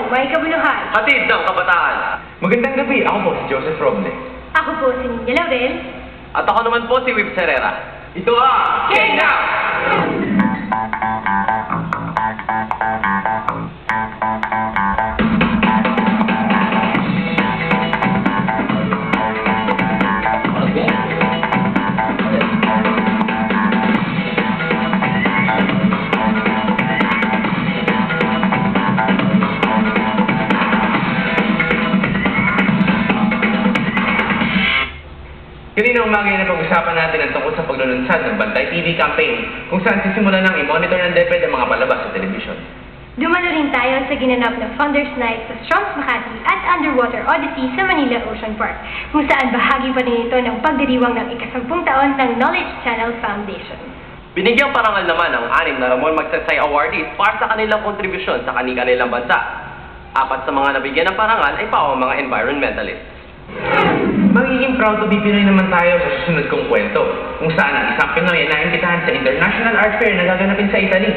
may kabuluhan. Hatid ng kabataan. Magandang gabi, ako po si Joseph Roble. Ako po si Ninya Laurel. At ako naman po si Whip Herrera. Ito ang K-Now! Kanina umaga na pag-usapan natin ang tungkol sa paglulunsad ng Bantay TV campaign kung saan sisimulan ng i-monitor ng DepEd ang mga palabas sa telebisyon. Dumalo rin tayo sa ginanap na Founders Night sa Strong's Makati at Underwater Odyssey sa Manila Ocean Park, kung saan bahagi pa rin ito ng pagdiriwang ng ika-10 taon ng Knowledge Channel Foundation. Binigyang parangal naman ang 6 na Ramon Magsaysay awardees para sa kanilang kontribusyon sa kanilang bansa. 4 sa mga nabigyan ng parangal ay pa ang mga environmentalists. Magiging proud to be Pinoy naman tayo sa susunod kong kwento, kung saan ang isang Pinoy ay naimbitahan sa International Art Fair na gaganapin sa Italy.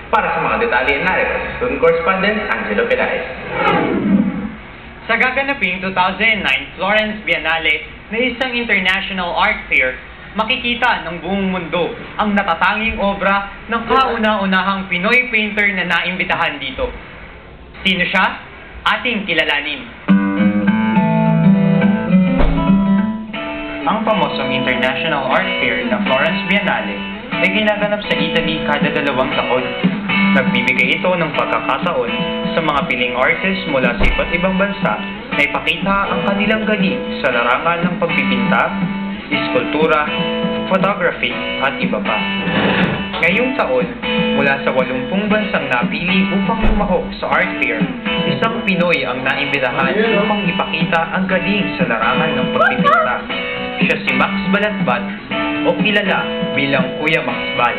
Para sa mga detalye narito sa student correspondent Angelo Pelaez. Sa gaganaping 2009 Florence Biennale na isang international art fair, makikita ng buong mundo ang natatanging obra ng kauna-unahang Pinoy painter na naimbitahan dito. Sino siya? Ating kilalanin. Ang pamosong International Art Fair na Florence Biennale ay ginaganap sa Italy kada 2 taon. Nagbibigay ito ng pagkakataon sa mga piling artists mula sa iba't ibang bansa na ipakita ang kanilang galing sa larangan ng pagpipinta, iskultura, photography at iba pa. Ngayong taon, mula sa 80 bansang napili upang lumahok sa art fair, isang Pinoy ang naimbitahan upang ipakita ang galing sa larangan ng pagpipinta. Siya si Max Balatbat o kilala bilang Kuya Max Bal.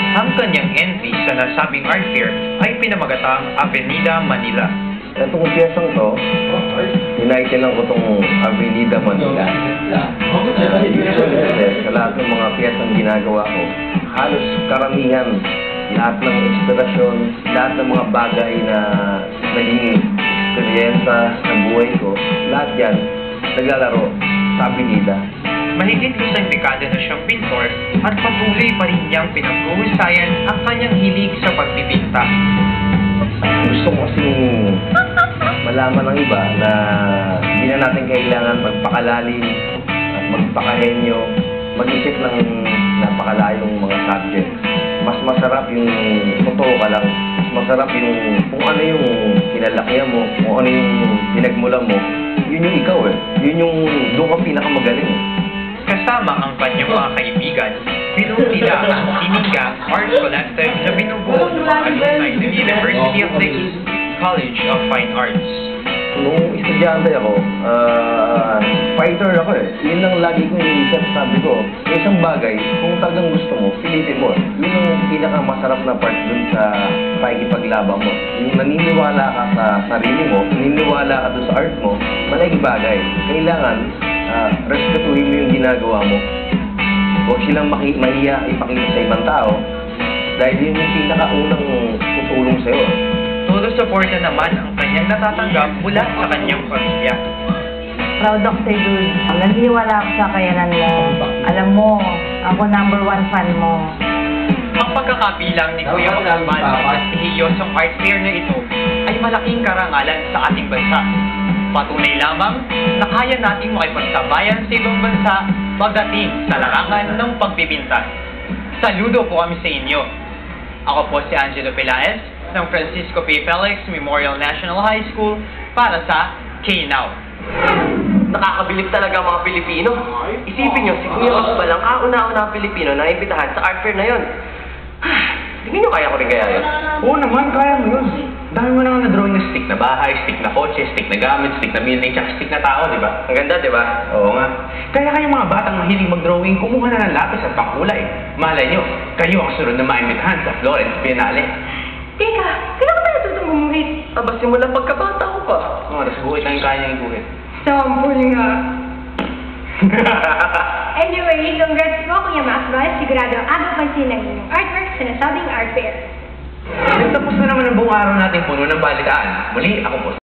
Ang kanyang entry sa nasabing art fair ay pinamagatang Avenida Manila. Itong piyesang to, hinaitin ko itong Avenida Manila. Sa lahat ng mga piyesang ginagawa ko, halos karamihan, lahat ng inspirasyon, lahat ng mga bagay na naging eksperyensya sa buhay ko, lahat yan naglalaro sa Avenida. Mahigit 1 dekada na siyang pintor at patuloy pa rin niyang pinag-uhusayan ang kanyang hilig sa pagpipinta. Gusto ko kasing malaman ng iba na hindi na natin kailangan magpakalalim at magpakahenyo, mag-isip ng napakalayong mga subjects. Mas masarap yung totoo ka lang. Mas masarap yung kung ano yung kinalakihan mo, kung ano yung pinagmula mo. Yun yung ikaw eh. Yun yung doon ka pinakamagaling. Kasama ang kanyang mga kaibigan, pinutila ang Tiniga Art Collective na binubuo ng mga alumni ng University of the East College of Fine Arts. Nung estudyante ako, fighter ako eh. Yun lang lagi ko iniisip, sabi ko, isang bagay, kung talagang gusto mo, pilitin mo. Yun ang pinakamasarap na part dun sa pakikipaglaban mo. Yung naniniwala ka sa sarili mo, naniniwala ka dun sa art mo, malaking bagay. Kailangan, respetuhin mo yung ginagawa mo. Huwag silang mahiya ipakita sa ibang tao dahil yun yung pinakaunang tutulong sa'yo. Todo suporta naman ang kanyang natatanggap mula sa kanyang pamilya. Proud ako sa'yo, dude. Naniniwala ako sa kakayanan mo. Alam mo, ako #1 fan mo. Ang pagkakabilang ni Kuya Magdalman at hiyosong art fair na ito ay malaking karangalan sa ating bansa. Patunay lamang na kaya nating makipagsabayan sa ibang bansa pagdating sa larangan ng pagpipinta. Saludo po kami sa inyo. Ako po si Angelo Pelaez ng Francisco P. Felix Memorial National High School para sa K-Now. Nakakabilib talaga mga Pilipino. Isipin nyo, si Kuya Max Bal ang kauna-unahang Pilipino na imbitahan sa art fair na yun. Tingin nyo kaya ko rin kaya yun? Oo naman, kaya mo yun. Dami mo naman na-drawing na stick na bahay, stick na kotse, stick na gamit, stick na building, tsaka stick na tao, di ba? Ang ganda, di ba? Oo nga. Kaya kayong mga batang mahilig mag-drawing, kumuha na ng lapis at pangkulay. Malay nyo, kayo ang sunod na maimbitahan sa Florence Biennale. Teka, kailan ka ba natutong gumuhit? Aba, simula pagkabata ko pa. Oo, nasa guhit lang yung kaya niyang iguhit. Sampul nga. Anyway, congrats po Kuya Max Bal. Sigurado ang agaw pansin ng inyong artwork sa nasabing art fair. Nagtapos na naman ang buong araw nating puno ng balitaan. Muli, ako po si